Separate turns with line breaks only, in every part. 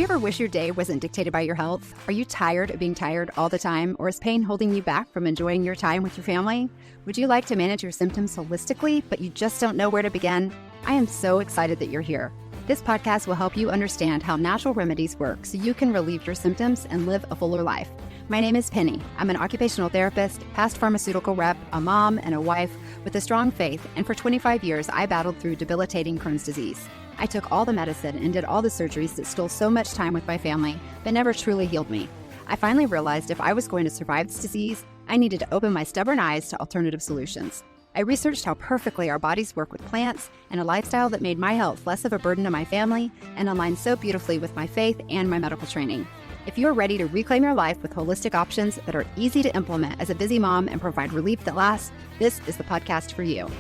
ever wish your day wasn't dictated by your health? Are you tired of being tired all the time, or is pain holding you back from enjoying your time with your family? Would you like to manage your symptoms holistically, but you just don't know where to begin? I am so excited that you're here. This podcast will help you understand how natural remedies work so you can relieve your symptoms and live a fuller life. My name is Penny. I'm an occupational therapist, past pharmaceutical rep, a mom, and a wife with a strong faith, and for 25 years, I battled through debilitating Crohn's disease. I took all the medicine and did all the surgeries that stole so much time with my family, but never truly healed me. I finally realized if I was going to survive this disease, I needed to open my stubborn eyes to alternative solutions. I researched how perfectly our bodies work with plants and a lifestyle that made my health less of a burden to my family and aligned so beautifully with my faith and my medical training. If you're ready to reclaim your life with holistic options that are easy to implement as a busy mom and provide relief that lasts, this is the podcast for you.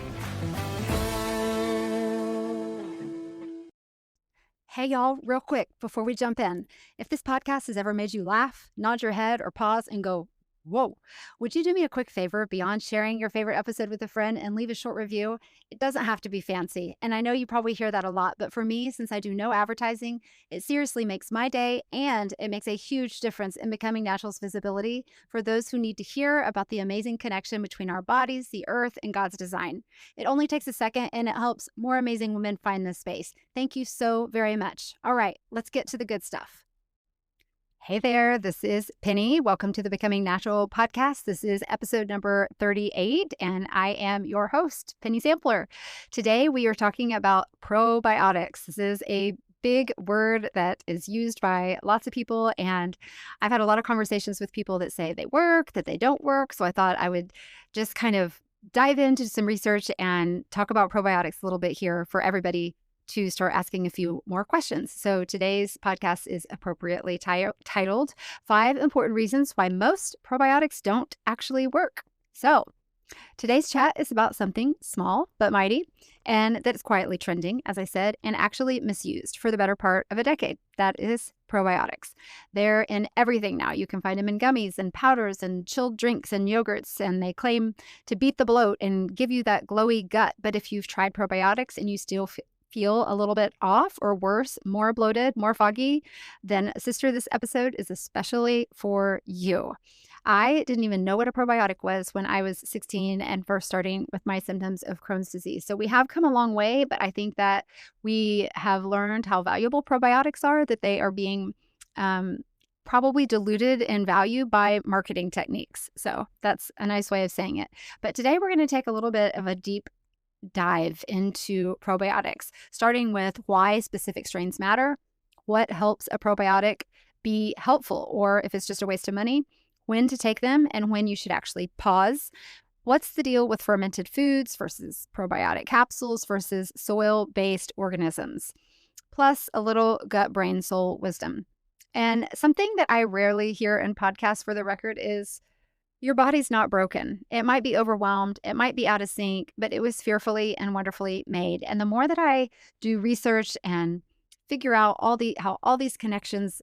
Hey y'all, real quick before we jump in, if this podcast has ever made you laugh, nod your head, or pause and go, whoa, would you do me a quick favor beyond sharing your favorite episode with a friend and leave a short review? It doesn't have to be fancy. And I know you probably hear that a lot, but for me, since I do no advertising, it seriously makes my day, and it makes a huge difference in Becoming Natural's visibility for those who need to hear about the amazing connection between our bodies, the earth, and God's design. It only takes a second, and it helps more amazing women find this space. Thank you so very much. All right, let's get to the good stuff. Hey there, this is Penny. Welcome to the Becoming Natural podcast. This is episode number 38, and I am your host, Penny Sampler. Today, we are talking about probiotics. This is a big word that is used by lots of people, and I've had a lot of conversations with people that say they work, that they don't work, so I thought I would just kind of dive into some research and talk about probiotics a little bit here for everybody to start asking a few more questions. So today's podcast is appropriately titled 5 Important Reasons Why Most Probiotics Don't Actually Work. So today's chat is about something small but mighty, and that's quietly trending, as I said, and actually misused for the better part of a decade. That is probiotics. They're in everything now. You can find them in gummies and powders and chilled drinks and yogurts, and they claim to beat the bloat and give you that glowy gut. But if you've tried probiotics and you still feel a little bit off or worse, more bloated, more foggy, then sister, this episode is especially for you. I didn't even know what a probiotic was when I was 16 and first starting with my symptoms of Crohn's disease. So we have come a long way, but I think that we have learned how valuable probiotics are, that they are being probably diluted in value by marketing techniques. So that's a nice way of saying it. But today we're going to take a little bit of a deep dive into probiotics, starting with why specific strains matter, what helps a probiotic be helpful, or if it's just a waste of money, when to take them and when you should actually pause. What's the deal with fermented foods versus probiotic capsules versus soil-based organisms, plus a little gut, brain, soul wisdom. And something that I rarely hear in podcasts, for the record, is your body's not broken. It might be overwhelmed. It might be out of sync, but it was fearfully and wonderfully made. And the more that I do research and figure out how all these connections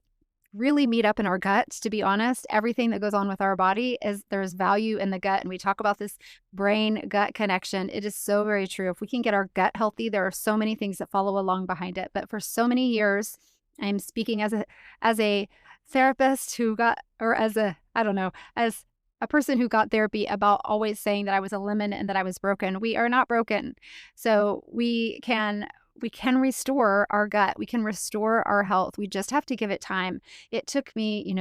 really meet up in our gut, to be honest, everything that goes on with our body there's value in the gut. And we talk about this brain-gut connection. It is so very true. If we can get our gut healthy, there are so many things that follow along behind it. But for so many years, I'm speaking as a therapist who got, or as a person who got therapy about always saying that I was a lemon and that I was broken. We are not broken. So we can restore our gut. We can restore our health. We just have to give it time. It took me,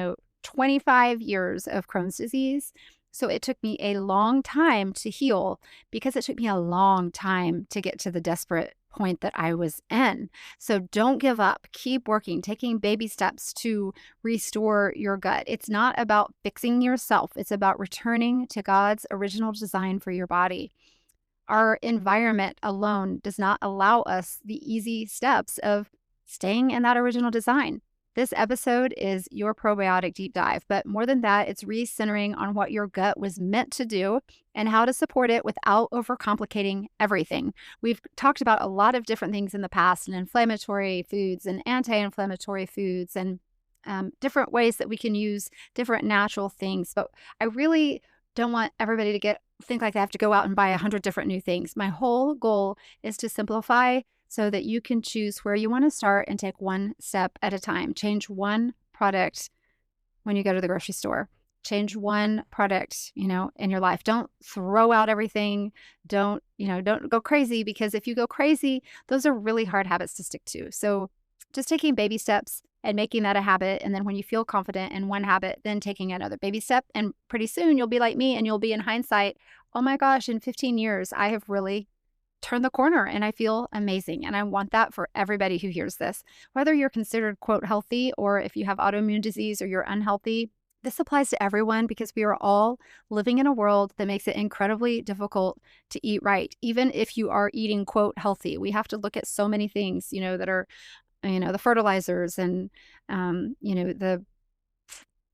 25 years of Crohn's disease. So it took me a long time to heal, because it took me a long time to get to the desperate point that I was in. So don't give up. Keep working, taking baby steps to restore your gut. It's not about fixing yourself. It's about returning to God's original design for your body. Our environment alone does not allow us the easy steps of staying in that original design. This episode is your probiotic deep dive, but more than that, it's recentering on what your gut was meant to do and how to support it without overcomplicating everything. We've talked about a lot of different things in the past, and inflammatory foods and anti-inflammatory foods and different ways that we can use different natural things. But I really don't want everybody to think like they have to go out and buy 100 different new things. My whole goal is to simplify so that you can choose where you want to start and take one step at a time. Change one product when you go to the grocery store. Change one product, in your life. Don't throw out everything. Don't go crazy, because if you go crazy, those are really hard habits to stick to. So just taking baby steps and making that a habit. And then when you feel confident in one habit, then taking another baby step. And pretty soon you'll be like me and you'll be in hindsight, oh my gosh, in 15 years, I have really turned the corner and I feel amazing. And I want that for everybody who hears this, whether you're considered, quote, healthy, or if you have autoimmune disease or you're unhealthy. This applies to everyone, because we are all living in a world that makes it incredibly difficult to eat right. Even if you are eating, quote, healthy, we have to look at so many things, that are, the fertilizers and, the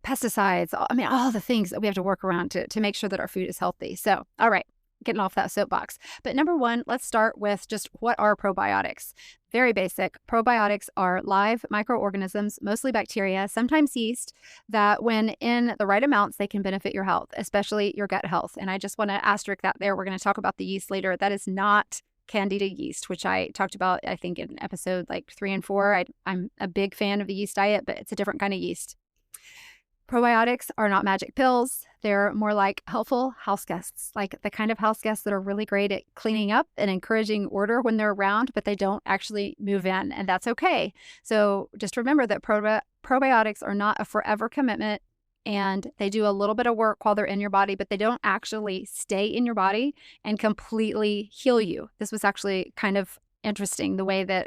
pesticides. I mean, all the things that we have to work around to make sure that our food is healthy. So, all right, getting off that soapbox. But number one, let's start with just what are probiotics? Very basic. Probiotics are live microorganisms, mostly bacteria, sometimes yeast, that when in the right amounts, they can benefit your health, especially your gut health. And I just want to asterisk that there. We're going to talk about the yeast later. That is not Candida yeast, which I talked about, I think, in episode like 3 and 4. I'm a big fan of the yeast diet, but it's a different kind of yeast. Probiotics are not magic pills. They're more like helpful house guests, like the kind of house guests that are really great at cleaning up and encouraging order when they're around, but they don't actually move in, and that's okay. So just remember that probiotics are not a forever commitment, and they do a little bit of work while they're in your body, but they don't actually stay in your body and completely heal you. This was actually kind of interesting, the way that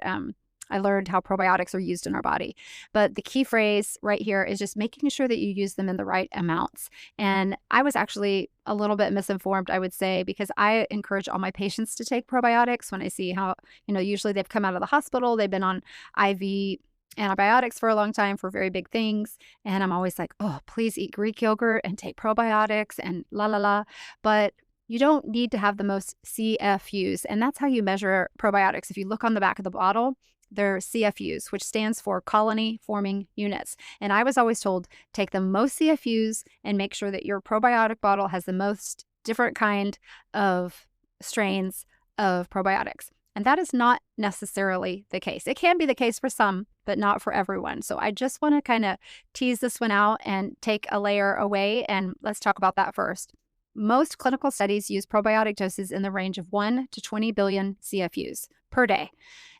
I learned how probiotics are used in our body. But the key phrase right here is just making sure that you use them in the right amounts. And I was actually a little bit misinformed, I would say, because I encourage all my patients to take probiotics when I see how, usually they've come out of the hospital, they've been on IV antibiotics for a long time for very big things. And I'm always like, oh, please eat Greek yogurt and take probiotics and la la la. But you don't need to have the most CFUs. And that's how you measure probiotics. If you look on the back of the bottle, they're CFUs, which stands for colony forming units. And I was always told, take the most CFUs and make sure that your probiotic bottle has the most different kind of strains of probiotics. And that is not necessarily the case. It can be the case for some, but not for everyone. So I just want to kind of tease this one out and take a layer away. And let's talk about that first. Most clinical studies use probiotic doses in the range of 1 to 20 billion CFUs per day,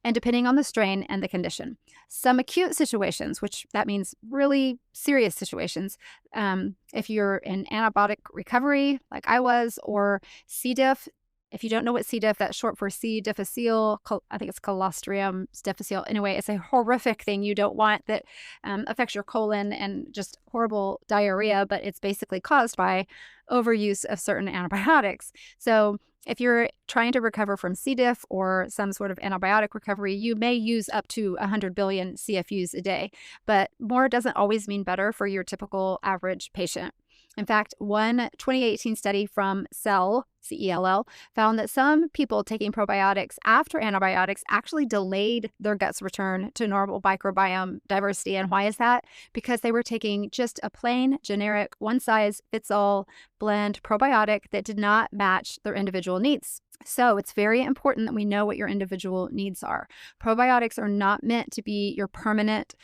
and depending on the strain and the condition. Some acute situations, which that means really serious situations, if you're in antibiotic recovery like I was, or C. diff. If you don't know what C. diff, that's short for C. difficile. I think it's Clostridium difficile. Anyway, it's a horrific thing you don't want that affects your colon and just horrible diarrhea, but it's basically caused by overuse of certain antibiotics. So if you're trying to recover from C. diff or some sort of antibiotic recovery, you may use up to 100 billion CFUs a day, but more doesn't always mean better for your typical average patient. In fact, one 2018 study from Cell, CELL, found that some people taking probiotics after antibiotics actually delayed their gut's return to normal microbiome diversity. And why is that? Because they were taking just a plain, generic, one-size-fits-all blend probiotic that did not match their individual needs. So it's very important that we know what your individual needs are. Probiotics are not meant to be your permanent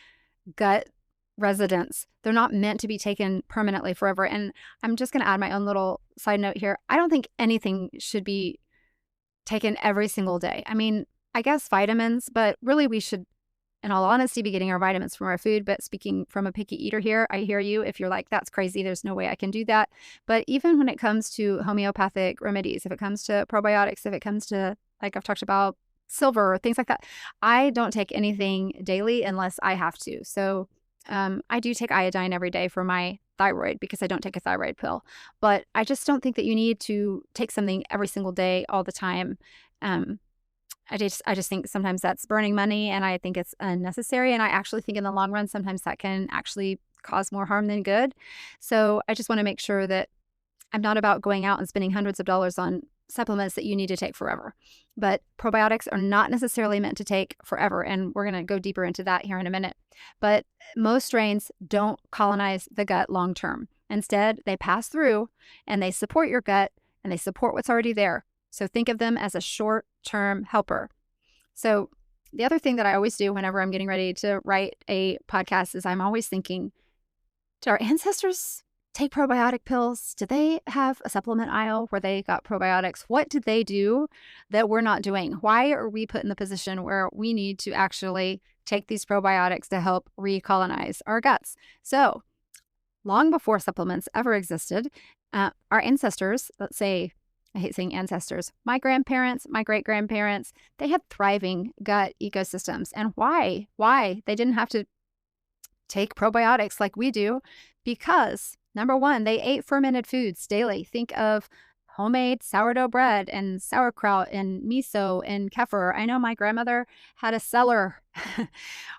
gut residents. They're not meant to be taken permanently forever. And I'm just going to add my own little side note here. I don't think anything should be taken every single day. I mean, I guess vitamins, but really we should, in all honesty, be getting our vitamins from our food. But speaking from a picky eater here, I hear you. If you're like, that's crazy, there's no way I can do that. But even when it comes to homeopathic remedies, if it comes to probiotics, if it comes to, like I've talked about, silver or things like that, I don't take anything daily unless I have to. So I do take iodine every day for my thyroid because I don't take a thyroid pill. But I just don't think that you need to take something every single day all the time. I just think sometimes that's burning money, and I think it's unnecessary. And I actually think in the long run, sometimes that can actually cause more harm than good. So I just want to make sure that I'm not about going out and spending hundreds of dollars on supplements that you need to take forever. But probiotics are not necessarily meant to take forever. And we're going to go deeper into that here in a minute. But most strains don't colonize the gut long term. Instead, they pass through and they support your gut and they support what's already there. So think of them as a short-term helper. So the other thing that I always do whenever I'm getting ready to write a podcast is I'm always thinking, did our ancestors take probiotic pills? Did they have a supplement aisle where they got probiotics? What did they do that we're not doing? Why are we put in the position where we need to actually take these probiotics to help recolonize our guts? So, long before supplements ever existed, our ancestors, let's say, I hate saying ancestors, my grandparents, my great grandparents, they had thriving gut ecosystems. And why? Why? They didn't have to take probiotics like we do because, number one, they ate fermented foods daily. Think of homemade sourdough bread and sauerkraut and miso and kefir. I know my grandmother had a cellar.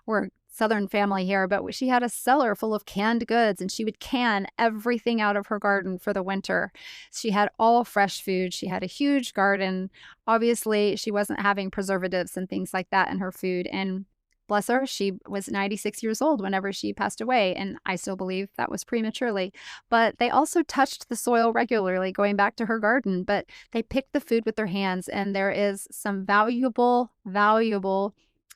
We're a Southern family here, but she had a cellar full of canned goods, and she would can everything out of her garden for the winter. She had all fresh food. She had a huge garden. Obviously, she wasn't having preservatives and things like that in her food. And bless her, she was 96 years old whenever she passed away, and I still believe that was prematurely. But they also touched the soil regularly, going back to her garden, but they picked the food with their hands, and there is some valuable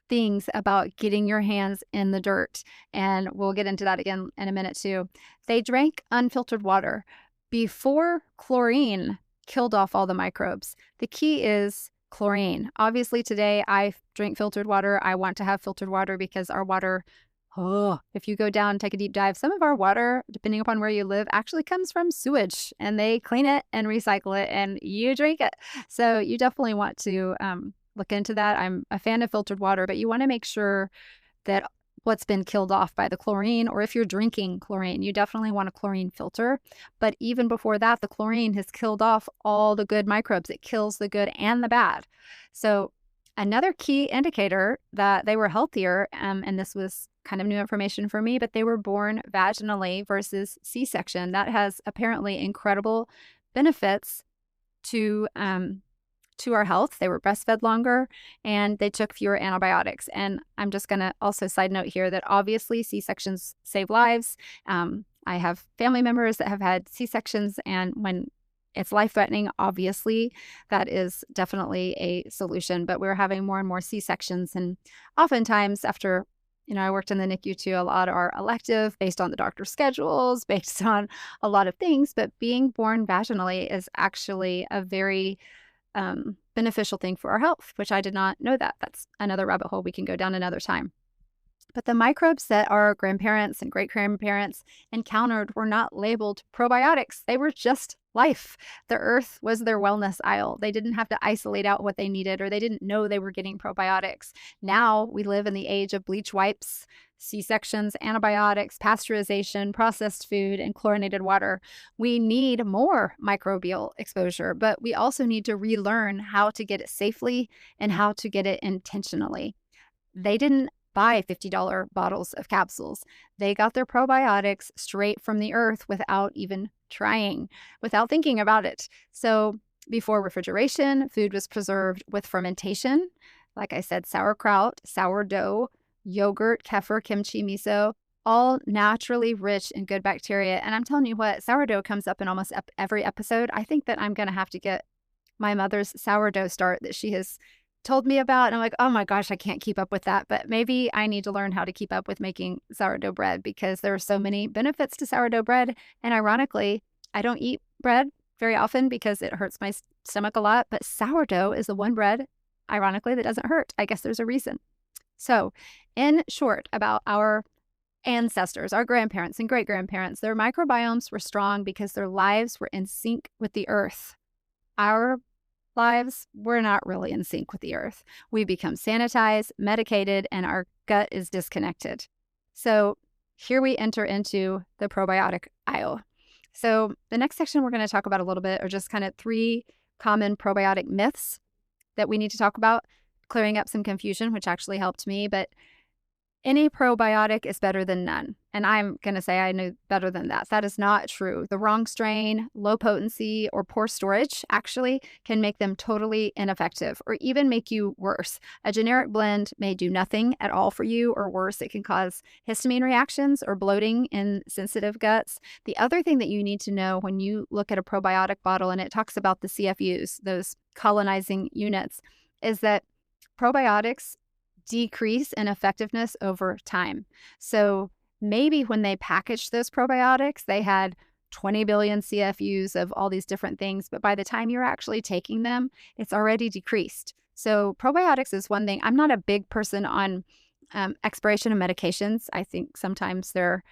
things about getting your hands in the dirt, and we'll get into that again in a minute too. They drank unfiltered water before chlorine killed off all the microbes. The key is chlorine. Obviously, today I drink filtered water. I want to have filtered water because our water, if you go down and take a deep dive, some of our water, depending upon where you live, actually comes from sewage, and they clean it and recycle it, and you drink it. So you definitely want to look into that. I'm a fan of filtered water, but you want to make sure that what's been killed off by the chlorine, or if you're drinking chlorine, you definitely want a chlorine filter. But even before that, the chlorine has killed off all the good microbes. It kills the good and the bad. So another key indicator that they were healthier, and this was kind of new information for me, but they were born vaginally versus C-section. That has apparently incredible benefits to our health. They were breastfed longer, and they took fewer antibiotics. And I'm just going to also side note here that obviously C-sections save lives. I have family members that have had C-sections, and when it's life-threatening, obviously, that is definitely a solution. But we're having more and more C-sections, and oftentimes after, I worked in the NICU too, a lot are elective based on the doctor's schedules, based on a lot of things. But being born vaginally is actually a very beneficial thing for our health, which I did not know that. That's another rabbit hole we can go down another time. But the microbes that our grandparents and great-grandparents encountered were not labeled probiotics. They were just life. The earth was their wellness aisle. They didn't have to isolate out what they needed, or they didn't know they were getting probiotics. Now we live in the age of bleach wipes, C-sections, antibiotics, pasteurization, processed food, and chlorinated water. We need more microbial exposure, but we also need to relearn how to get it safely and how to get it intentionally. They didn't buy $50 bottles of capsules. They got their probiotics straight from the earth without even trying, without thinking about it. So before refrigeration, food was preserved with fermentation. Like I said, sauerkraut, sourdough, yogurt, kefir, kimchi, miso, all naturally rich in good bacteria. And I'm telling you what, sourdough comes up in almost every episode. I think that I'm going to have to get my mother's sourdough start that she has told me about. And I'm like, oh my gosh, I can't keep up with that. But maybe I need to learn how to keep up with making sourdough bread, because there are so many benefits to sourdough bread. And ironically, I don't eat bread very often because it hurts my stomach a lot. But sourdough is the one bread, ironically, that doesn't hurt. I guess there's a reason. So in short, about our ancestors, our grandparents and great-grandparents, their microbiomes were strong because their lives were in sync with the earth. Our lives, we're not really in sync with the earth. We become sanitized, medicated, and our gut is disconnected. So here we enter into the probiotic aisle. So the next section we're going to talk about a little bit are just kind of 3 common probiotic myths that we need to talk about, clearing up some confusion, which actually helped me. But any probiotic is better than none. And I'm going to say I know better than that. That is not true. The wrong strain, low potency, or poor storage actually can make them totally ineffective, or even make you worse. A generic blend may do nothing at all for you, or worse, it can cause histamine reactions or bloating in sensitive guts. The other thing that you need to know when you look at a probiotic bottle, and it talks about the CFUs, those colonizing units, is that probiotics decrease in effectiveness over time. So maybe when they packaged those probiotics, they had 20 billion CFUs of all these different things, but by the time you're actually taking them, it's already decreased. So probiotics is one thing. I'm not a big person on expiration of medications. I think sometimes their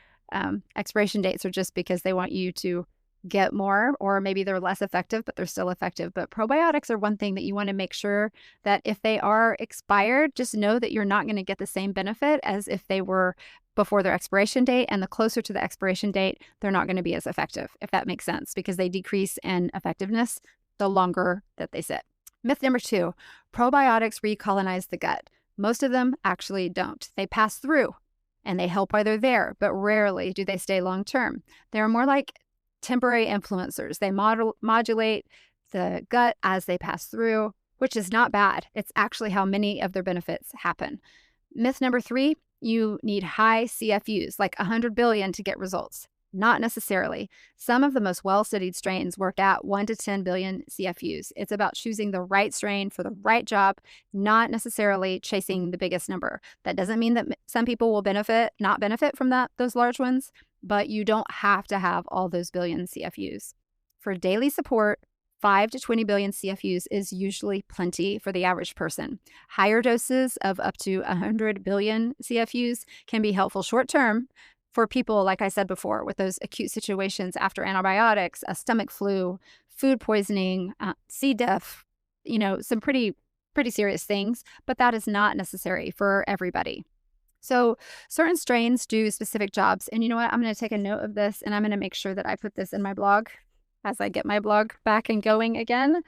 expiration dates are just because they want you to get more, or maybe they're less effective, but they're still effective. But probiotics are one thing that you want to make sure that if they are expired, just know that you're not going to get the same benefit as if they were before their expiration date. And the closer to the expiration date, they're not going to be as effective, if that makes sense, because they decrease in effectiveness the longer that they sit. Myth number 2, probiotics recolonize the gut. Most of them actually don't. They pass through and they help while they're there, but rarely do they stay long term. They're more like temporary influencers. They modulate the gut as they pass through, which is not bad. It's actually how many of their benefits happen. Myth number 3, you need high CFUs, like 100 billion to get results. Not necessarily. Some of the most well-studied strains work at 1 to 10 billion CFUs. It's about choosing the right strain for the right job, not necessarily chasing the biggest number. That doesn't mean that some people will not benefit from those large ones, but you don't have to have all those billion CFUs. For daily support, 5 to 20 billion CFUs is usually plenty for the average person. Higher doses of up to 100 billion CFUs can be helpful short-term for people, like I said before, with those acute situations after antibiotics, a stomach flu, food poisoning, C. diff, some pretty serious things, but that is not necessary for everybody. So certain strains do specific jobs. And you know what? I'm going to take a note of this, and I'm going to make sure that I put this in my blog as I get my blog back and going again.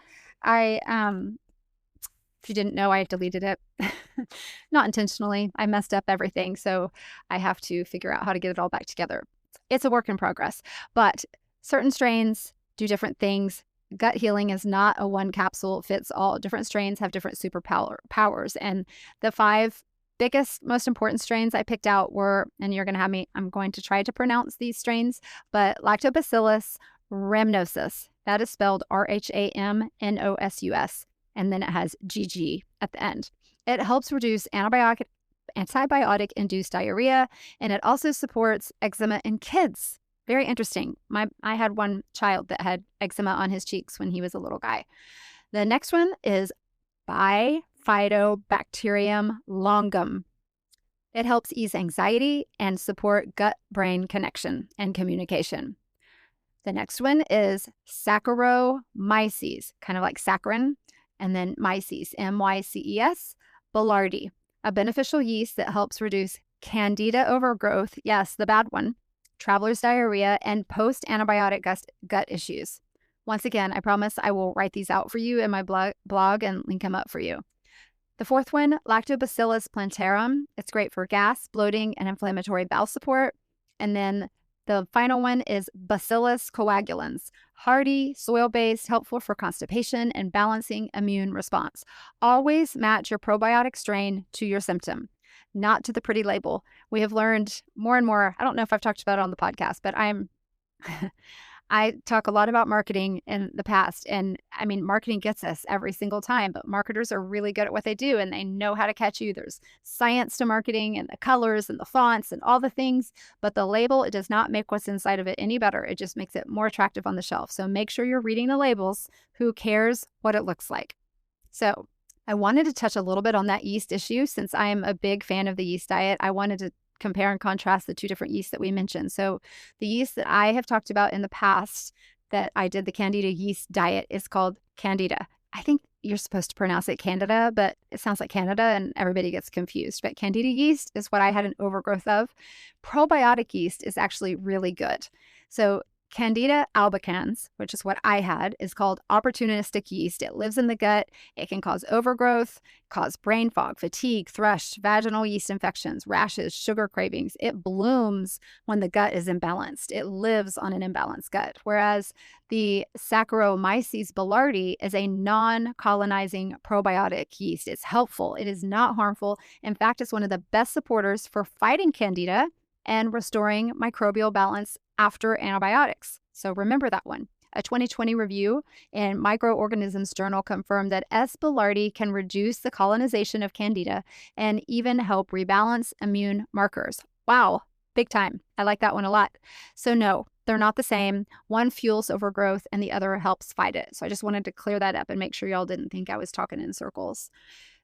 If you didn't know, I deleted it. Not intentionally. I messed up everything, so I have to figure out how to get it all back together. It's a work in progress, but certain strains do different things. Gut healing is not a one capsule fits all. Different strains have different superpowers, and the 5 biggest, most important strains I picked out were, and you're going to have me, I'm going to try to pronounce these strains, but Lactobacillus rhamnosus, that is spelled RHAMNOSUS, and then it has GG at the end. It helps reduce antibiotic-induced diarrhea, and it also supports eczema in kids. Very interesting. I had one child that had eczema on his cheeks when he was a little guy. The next one is Bifidobacterium longum. It helps ease anxiety and support gut-brain connection and communication. The next one is Saccharomyces, kind of like saccharin, and then myces, MYCES, Boulardii, a beneficial yeast that helps reduce candida overgrowth, yes, the bad one, traveler's diarrhea, and post-antibiotic gut issues. Once again, I promise I will write these out for you in my blog and link them up for you. The 4th one, Lactobacillus plantarum. It's great for gas, bloating, and inflammatory bowel support. And then the final one is Bacillus coagulans, hardy, soil-based, helpful for constipation and balancing immune response. Always match your probiotic strain to your symptom, not to the pretty label. We have learned more and more. I don't know if I've talked about it on the podcast, but I talk a lot about marketing in the past, and I mean, marketing gets us every single time, but marketers are really good at what they do, and they know how to catch you. There's science to marketing and the colors and the fonts and all the things, but the label, it does not make what's inside of it any better. It just makes it more attractive on the shelf. So make sure you're reading the labels. Who cares what it looks like? So I wanted to touch a little bit on that yeast issue. Since I'm a big fan of the yeast diet, I wanted to compare and contrast the 2 different yeasts that we mentioned. So the yeast that I have talked about in the past that I did the Candida yeast diet is called Candida. I think you're supposed to pronounce it Candida, but it sounds like Canada and everybody gets confused. But Candida yeast is what I had an overgrowth of. Probiotic yeast is actually really good. So Candida albicans, which is what I had, is called opportunistic yeast. It lives in the gut. It can cause overgrowth, cause brain fog, fatigue, thrush, vaginal yeast infections, rashes, sugar cravings. It blooms when the gut is imbalanced. It lives on an imbalanced gut. Whereas the Saccharomyces boulardii is a non-colonizing probiotic yeast. It's helpful. It is not harmful. In fact, it's one of the best supporters for fighting Candida and restoring microbial balance after antibiotics. So remember that one. A 2020 review in Microorganisms Journal confirmed that S. boulardii can reduce the colonization of Candida and even help rebalance immune markers. Wow, big time. I like that one a lot. So no, they're not the same. One fuels overgrowth and the other helps fight it. So I just wanted to clear that up and make sure y'all didn't think I was talking in circles.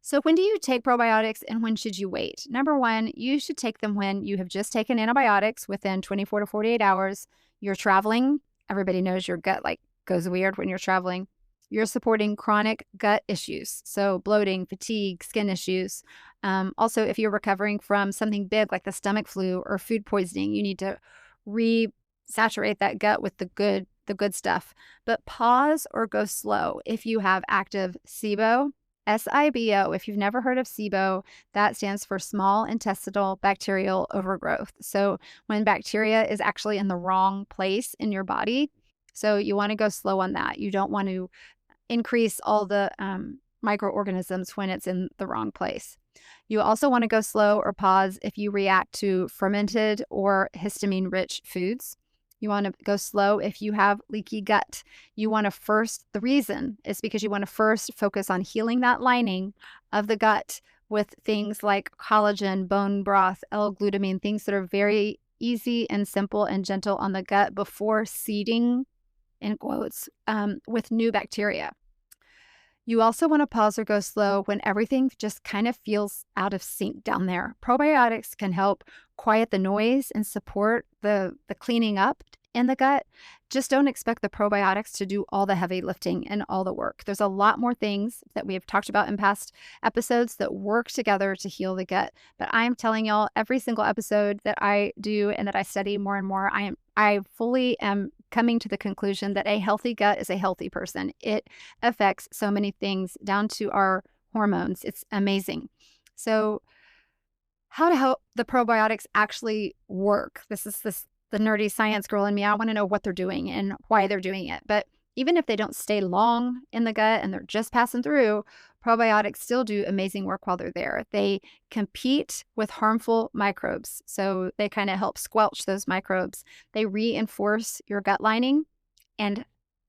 So when do you take probiotics and when should you wait? Number one, you should take them when you have just taken antibiotics within 24 to 48 hours. You're traveling. Everybody knows your gut goes weird when you're traveling. You're supporting chronic gut issues. So bloating, fatigue, skin issues. Also, if you're recovering from something big like the stomach flu or food poisoning, you need to resaturate that gut with the good stuff. But pause or go slow if you have active SIBO. SIBO, if you've never heard of SIBO, that stands for small intestinal bacterial overgrowth. So when bacteria is actually in the wrong place in your body, so you want to go slow on that. You don't want to increase all the microorganisms when it's in the wrong place. You also want to go slow or pause if you react to fermented or histamine-rich foods. You want to go slow if you have leaky gut. You want to the reason is because you want to first focus on healing that lining of the gut with things like collagen, bone broth, L-glutamine, things that are very easy and simple and gentle on the gut before seeding, in quotes, with new bacteria. You also want to pause or go slow when everything just kind of feels out of sync down there. Probiotics can help quiet the noise and support the cleaning up in the gut. Just don't expect the probiotics to do all the heavy lifting and all the work. There's a lot more things that we have talked about in past episodes that work together to heal the gut. But I'm telling y'all, every single episode that I do and that I study more and more, I fully am coming to the conclusion that a healthy gut is a healthy person. It affects so many things down to our hormones. It's amazing. So how to help the probiotics actually work? This is the nerdy science girl in me. I want to know what they're doing and why they're doing it. But even if they don't stay long in the gut and they're just passing through, probiotics still do amazing work while they're there. They compete with harmful microbes. So they kind of help squelch those microbes. They reinforce your gut lining and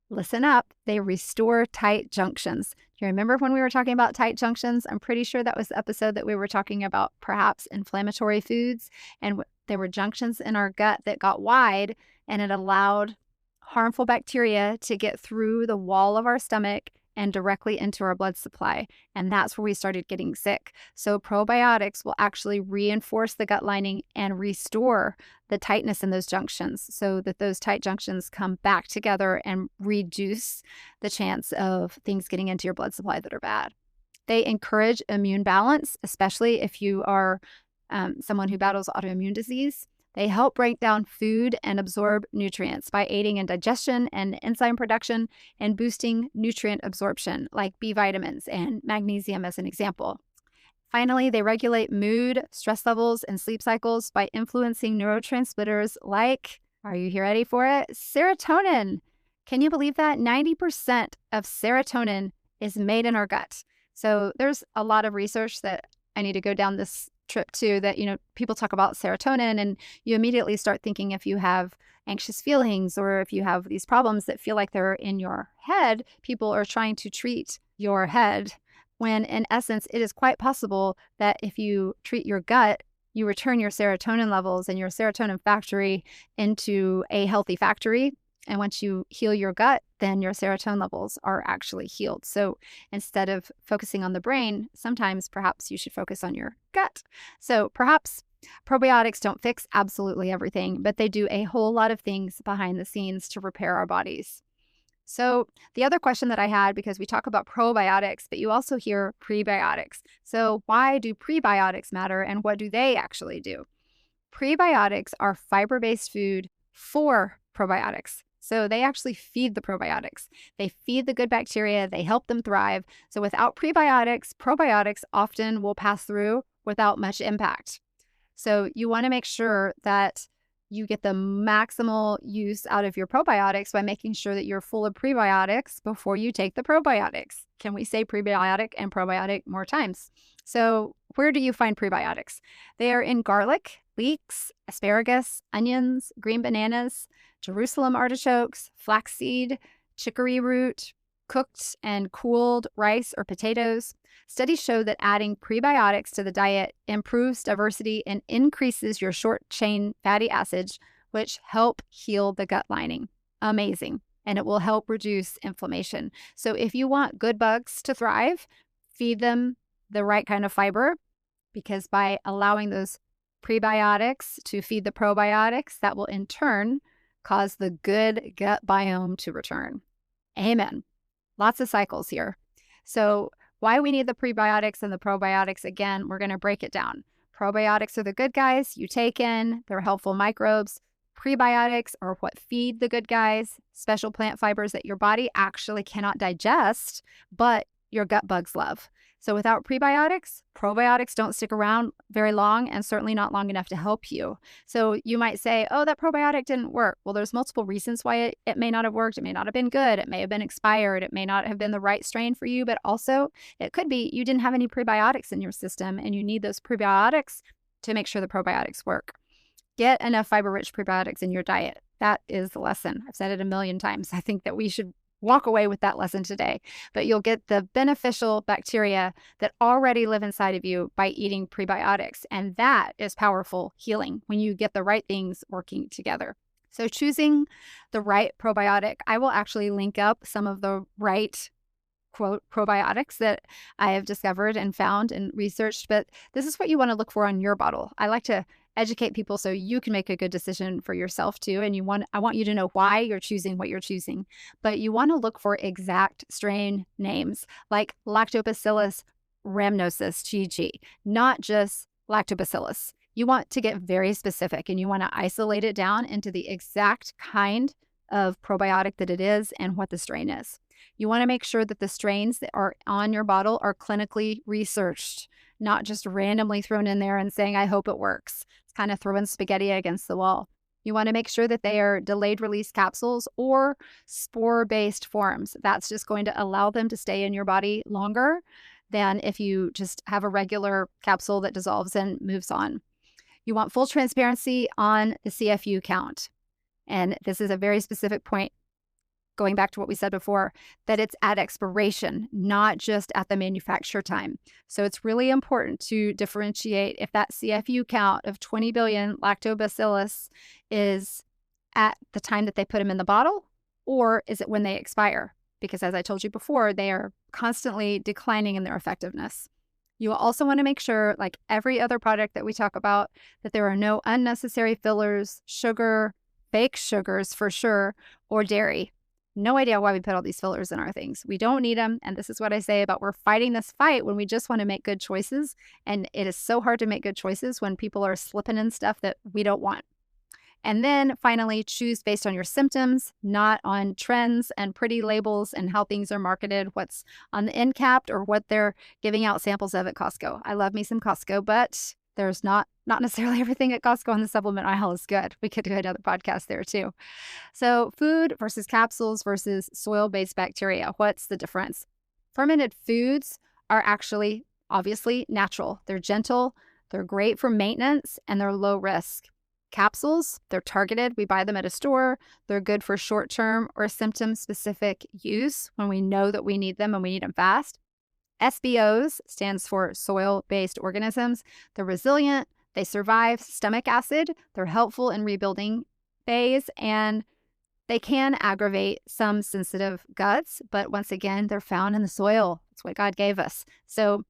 listen up, they restore tight junctions. Do you remember when we were talking about tight junctions? I'm pretty sure that was the episode that we were talking about perhaps inflammatory foods. And there were junctions in our gut that got wide and it allowed harmful bacteria to get through the wall of our stomach and directly into our blood supply. And that's where we started getting sick. So probiotics will actually reinforce the gut lining and restore the tightness in those junctions so that those tight junctions come back together and reduce the chance of things getting into your blood supply that are bad. They encourage immune balance, especially if you are someone who battles autoimmune disease. They help break down food and absorb nutrients by aiding in digestion and enzyme production and boosting nutrient absorption, like B vitamins and magnesium as an example. Finally, they regulate mood, stress levels, and sleep cycles by influencing neurotransmitters like, are you here ready for it? Serotonin. Can you believe that? 90% of serotonin is made in our gut. So there's a lot of research that I need to go down this trip too, that, people talk about serotonin and you immediately start thinking if you have anxious feelings or if you have these problems that feel like they're in your head, people are trying to treat your head, when in essence, it is quite possible that if you treat your gut, you return your serotonin levels and your serotonin factory into a healthy factory. And once you heal your gut, then your serotonin levels are actually healed. So instead of focusing on the brain, sometimes perhaps you should focus on your gut. So perhaps probiotics don't fix absolutely everything, but they do a whole lot of things behind the scenes to repair our bodies. So the other question that I had, because we talk about probiotics, but you also hear prebiotics. So why do prebiotics matter and what do they actually do? Prebiotics are fiber-based food for probiotics. So they actually feed the probiotics. They feed the good bacteria. They help them thrive. So without prebiotics, probiotics often will pass through without much impact. So you want to make sure that you get the maximal use out of your probiotics by making sure that you're full of prebiotics before you take the probiotics. Can we say prebiotic and probiotic more times? So where do you find prebiotics? They are in garlic, leeks, asparagus, onions, green bananas, Jerusalem artichokes, flaxseed, chicory root, cooked and cooled rice or potatoes. Studies show that adding prebiotics to the diet improves diversity and increases your short chain fatty acids, which help heal the gut lining. Amazing. And it will help reduce inflammation. So if you want good bugs to thrive, feed them the right kind of fiber, because by allowing those prebiotics to feed the probiotics, that will in turn cause the good gut biome to return. Amen. Lots of cycles here. So why we need the prebiotics and the probiotics, again, we're going to break it down. Probiotics are the good guys you take in. They're helpful microbes. Prebiotics are what feed the good guys, special plant fibers that your body actually cannot digest, but your gut bugs love. So without prebiotics, probiotics don't stick around very long, and certainly not long enough to help you. So you might say, oh, that probiotic didn't work. Well, there's multiple reasons why it may not have worked. It may not have been good. It may have been expired. It may not have been the right strain for you, but also it could be you didn't have any prebiotics in your system, and you need those prebiotics to make sure the probiotics work. Get enough fiber-rich probiotics in your diet. That is the lesson. I've said it a million times. I think that we should walk away with that lesson today, but you'll get the beneficial bacteria that already live inside of you by eating prebiotics. And that is powerful healing when you get the right things working together. So choosing the right probiotic, I will actually link up some of the right quote probiotics that I have discovered and found and researched, but this is what you want to look for on your bottle. I like to educate people so you can make a good decision for yourself too. And I want you to know why you're choosing what you're choosing, but you want to look for exact strain names like Lactobacillus rhamnosus GG, not just Lactobacillus. You want to get very specific and you want to isolate it down into the exact kind of probiotic that it is and what the strain is. You want to make sure that the strains that are on your bottle are clinically researched, not just randomly thrown in there and saying, I hope it works. It's kind of throwing spaghetti against the wall. You want to make sure that they are delayed release capsules or spore-based forms. That's just going to allow them to stay in your body longer than if you just have a regular capsule that dissolves and moves on. You want full transparency on the CFU count. And this is a very specific point, going back to what we said before, that it's at expiration, not just at the manufacture time. So it's really important to differentiate if that CFU count of 20 billion lactobacillus is at the time that they put them in the bottle, or is it when they expire? Because as I told you before, they are constantly declining in their effectiveness. You will also want to make sure, like every other product that we talk about, that there are no unnecessary fillers, sugar, fake sugars for sure, or dairy. No idea why we put all these fillers in our things. We don't need them. And this is what I say about we're fighting this fight when we just want to make good choices. And it is so hard to make good choices when people are slipping in stuff that we don't want. And then finally, choose based on your symptoms, not on trends and pretty labels and how things are marketed, what's on the end cap or what they're giving out samples of at Costco. I love me some Costco, but there's not necessarily everything at Costco on the supplement aisle is good. We could do another podcast there too. So food versus capsules versus soil-based bacteria. What's the difference? Fermented foods are actually obviously natural. They're gentle, they're great for maintenance, and they're low risk. Capsules, they're targeted. We buy them at a store. They're good for short-term or symptom-specific use when we know that we need them and we need them fast. SBOs stands for soil-based organisms. They're resilient. They survive stomach acid. They're helpful in rebuilding phase, and they can aggravate some sensitive guts. But once again, they're found in the soil. It's what God gave us. So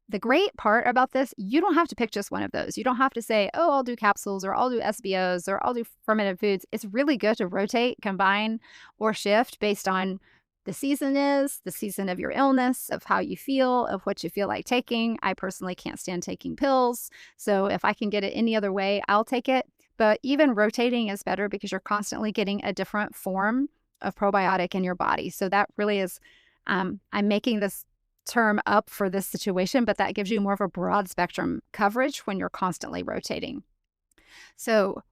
the great part about this, you don't have to pick just one of those. You don't have to say, oh, I'll do capsules or I'll do SBOs or I'll do fermented foods. It's really good to rotate, combine, or shift based on the season of your illness, of how you feel, of what you feel like taking. I personally can't stand taking pills. So if I can get it any other way, I'll take it. But even rotating is better because you're constantly getting a different form of probiotic in your body. So that really is, I'm making this term up for this situation, but that gives you more of a broad spectrum coverage when you're constantly rotating. So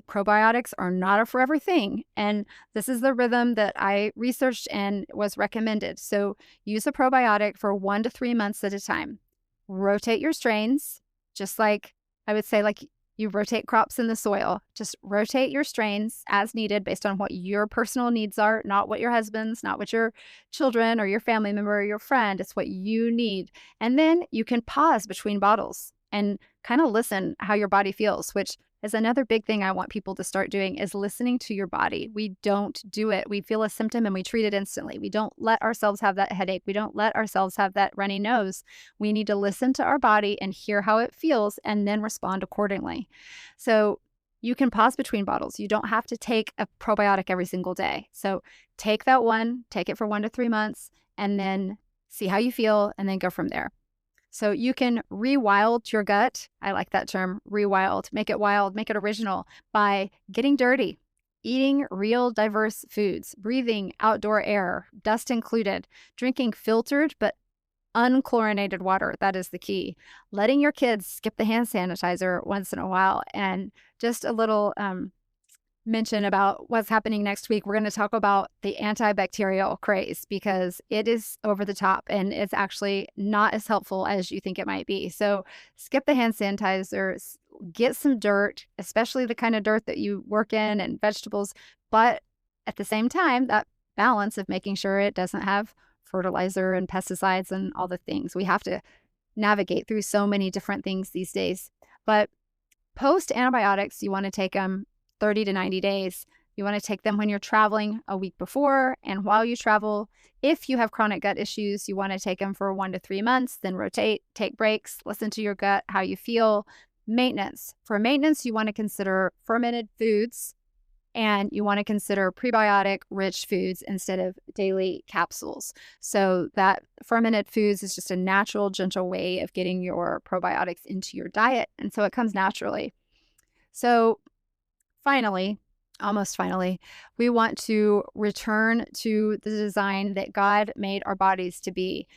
probiotics are not a forever thing. And this is the rhythm that I researched and was recommended. So use a probiotic for 1 to 3 months at a time. Rotate your strains, just like I would say, like You rotate crops in the soil. Just rotate your strains as needed based on what your personal needs are, not what your husband's, not what your children or your family member or your friend. It's what you need. And then you can pause between bottles and kind of listen how your body feels, which is another big thing I want people to start doing is listening to your body. We don't do it. We feel a symptom and we treat it instantly. We don't let ourselves have that headache. We don't let ourselves have that runny nose. We need to listen to our body and hear how it feels and then respond accordingly. So you can pause between bottles. You don't have to take a probiotic every single day. So take that one, take it for 1 to 3 months, and then see how you feel and then go from there. So you can rewild your gut. I like that term, rewild. Make it wild, make it original by getting dirty, eating real diverse foods, breathing outdoor air, dust included, drinking filtered but unchlorinated water. That is the key. Letting your kids skip the hand sanitizer once in a while. And just a little mention about what's happening next week. We're going to talk about the antibacterial craze because it is over the top and it's actually not as helpful as you think it might be. So skip the hand sanitizers, get some dirt, especially the kind of dirt that you work in and vegetables, but at the same time, that balance of making sure it doesn't have fertilizer and pesticides and all the things. We have to navigate through so many different things these days. But post antibiotics, you want to take them 30 to 90 days. You want to take them when you're traveling a week before and while you travel. If you have chronic gut issues, you want to take them for 1 to 3 months, then rotate, take breaks, listen to your gut, how you feel. Maintenance. For maintenance, you want to consider fermented foods and you want to consider prebiotic rich foods instead of daily capsules. So that fermented foods is just a natural, gentle way of getting your probiotics into your diet. And so it comes naturally. So finally, almost finally, we want to return to the design that God made our bodies to be.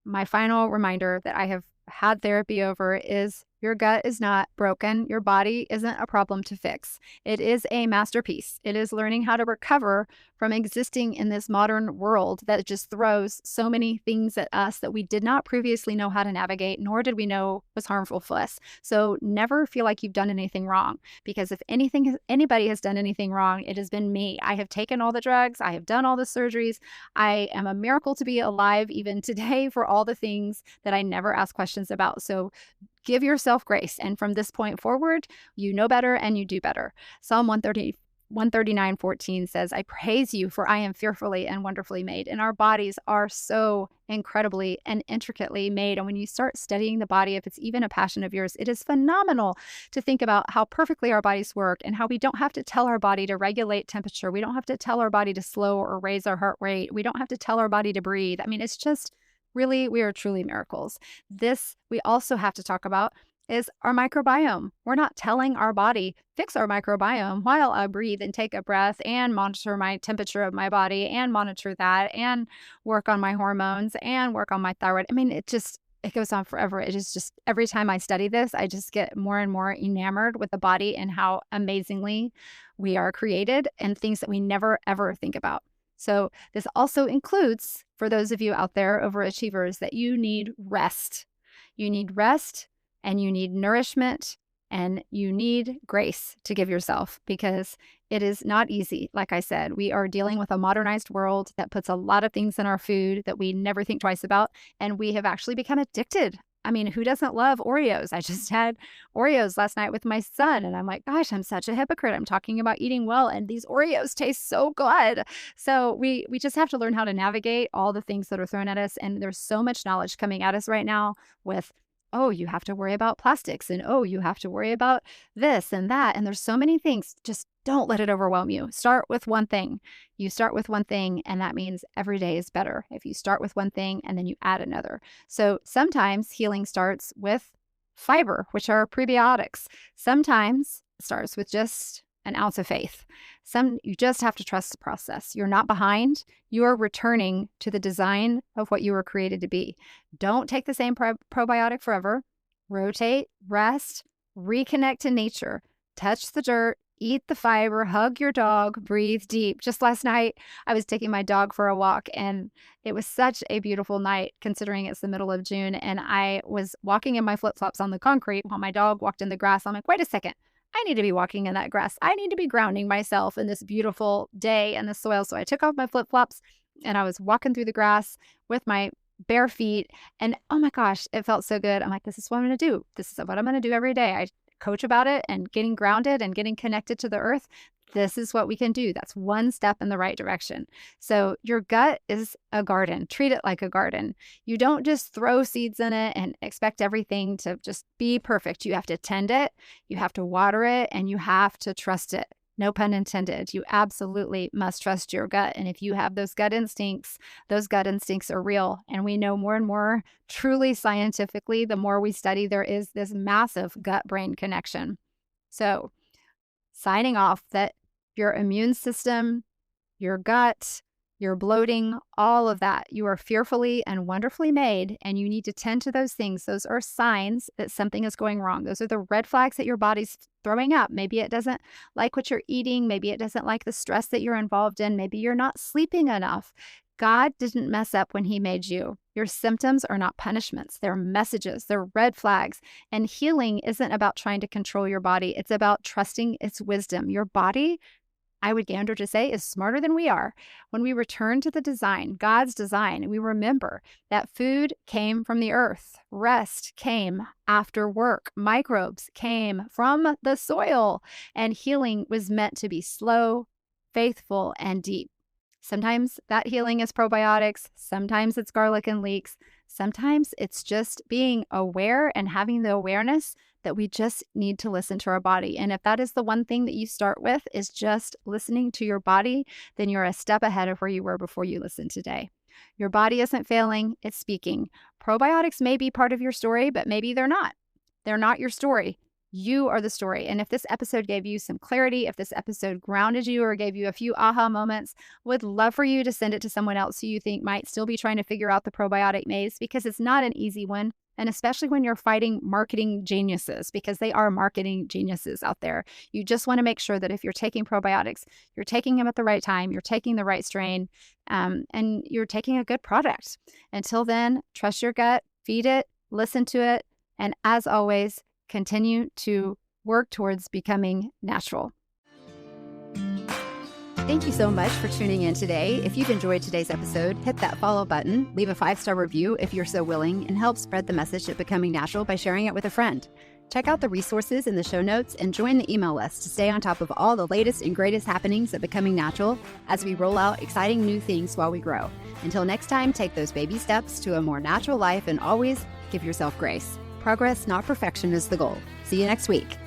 My final reminder that I have had therapy over is your gut is not broken. Your body isn't a problem to fix. It is a masterpiece. It is learning how to recover from existing in this modern world that just throws so many things at us that we did not previously know how to navigate, nor did we know was harmful for us. So never feel like you've done anything wrong, because if anybody has done anything wrong, it has been me. I have taken all the drugs. I have done all the surgeries. I am a miracle to be alive even today for all the things that I never ask questions about. So give yourself grace. And from this point forward, you know better and you do better. Psalm 139:14 says, I praise you, for I am fearfully and wonderfully made. And our bodies are so incredibly and intricately made. And when you start studying the body, if it's even a passion of yours, it is phenomenal to think about how perfectly our bodies work and how we don't have to tell our body to regulate temperature. We don't have to tell our body to slow or raise our heart rate. We don't have to tell our body to breathe. I mean, it's just really, we are truly miracles. This we also have to talk about is our microbiome. We're not telling our body, fix our microbiome while I breathe and take a breath and monitor my temperature of my body and monitor that and work on my hormones and work on my thyroid. I mean, it goes on forever. It is just every time I study this, I just get more and more enamored with the body and how amazingly we are created and things that we never, ever think about. So this also includes, for those of you out there, overachievers, that you need rest. You need rest and you need nourishment and you need grace to give yourself because it is not easy. Like I said, we are dealing with a modernized world that puts a lot of things in our food that we never think twice about. And we have actually become addicted. I mean, who doesn't love Oreos? I just had Oreos last night with my son and I'm like, gosh, I'm such a hypocrite. I'm talking about eating well and these Oreos taste so good. So we just have to learn how to navigate all the things that are thrown at us. And there's so much knowledge coming at us right now with, oh, you have to worry about plastics and oh, you have to worry about this and that. And there's so many things. Just don't let it overwhelm you. Start with one thing. You start with one thing, and that means every day is better. If you start with one thing and then you add another. So sometimes healing starts with fiber, which are prebiotics. Sometimes it starts with just an ounce of faith. You just have to trust the process. You're not behind. You are returning to the design of what you were created to be. Don't take the same probiotic forever. Rotate, rest, reconnect to nature. Touch the dirt, Eat the fiber, hug your dog, breathe deep. Just last night, I was taking my dog for a walk, and it was such a beautiful night considering it's the middle of June. And I was walking in my flip flops on the concrete while my dog walked in the grass. I'm like, wait a second. I need to be walking in that grass. I need to be grounding myself in this beautiful day and the soil. So I took off my flip flops and I was walking through the grass with my bare feet. And oh my gosh, it felt so good. I'm like, this is what I'm going to do. This is what I'm going to do every day. I coach about it and getting grounded and getting connected to the earth. This is what we can do. That's one step in the right direction. So your gut is a garden. Treat it like a garden. You don't just throw seeds in it and expect everything to just be perfect. You have to tend it, you have to water it, and you have to trust it. No pun intended. You absolutely must trust your gut. And if you have those gut instincts are real. And we know more and more truly scientifically, the more we study, there is this massive gut-brain connection. So signing off that your immune system, your gut, your bloating, all of that, you are fearfully and wonderfully made, and you need to tend to those things. Those are signs that something is going wrong. Those are the red flags that your body's throwing up. Maybe it doesn't like what you're eating. Maybe it doesn't like the stress that you're involved in. Maybe you're not sleeping enough. God didn't mess up when he made you. Your symptoms are not punishments. They're messages. They're red flags. And healing isn't about trying to control your body. It's about trusting its wisdom. Your body, I would gander to say, is smarter than we are. When we return to the design, God's design, we remember that food came from the earth. Rest came after work. Microbes came from the soil. And healing was meant to be slow, faithful, and deep. Sometimes that healing is probiotics. Sometimes it's garlic and leeks. Sometimes it's just being aware and having the awareness that we just need to listen to our body. And if that is the one thing that you start with is just listening to your body, then you're a step ahead of where you were before you listened today. Your body isn't failing, it's speaking. Probiotics may be part of your story, but maybe they're not. They're not your story. You are the story. And if this episode gave you some clarity, if this episode grounded you or gave you a few aha moments, would love for you to send it to someone else who you think might still be trying to figure out the probiotic maze, because it's not an easy one. And especially when you're fighting marketing geniuses, because they are marketing geniuses out there. You just want to make sure that if you're taking probiotics, you're taking them at the right time, you're taking the right strain, and you're taking a good product. Until then, trust your gut, feed it, listen to it, and as always, continue to work towards becoming natural. Thank you so much for tuning in today. If you've enjoyed today's episode, hit that follow button, leave a 5-star review if you're so willing, and help spread the message of becoming natural by sharing it with a friend. Check out the resources in the show notes and join the email list to stay on top of all the latest and greatest happenings at Becoming Natural as we roll out exciting new things while we grow. Until next time, take those baby steps to a more natural life and always give yourself grace. Progress, not perfection, is the goal. See you next week.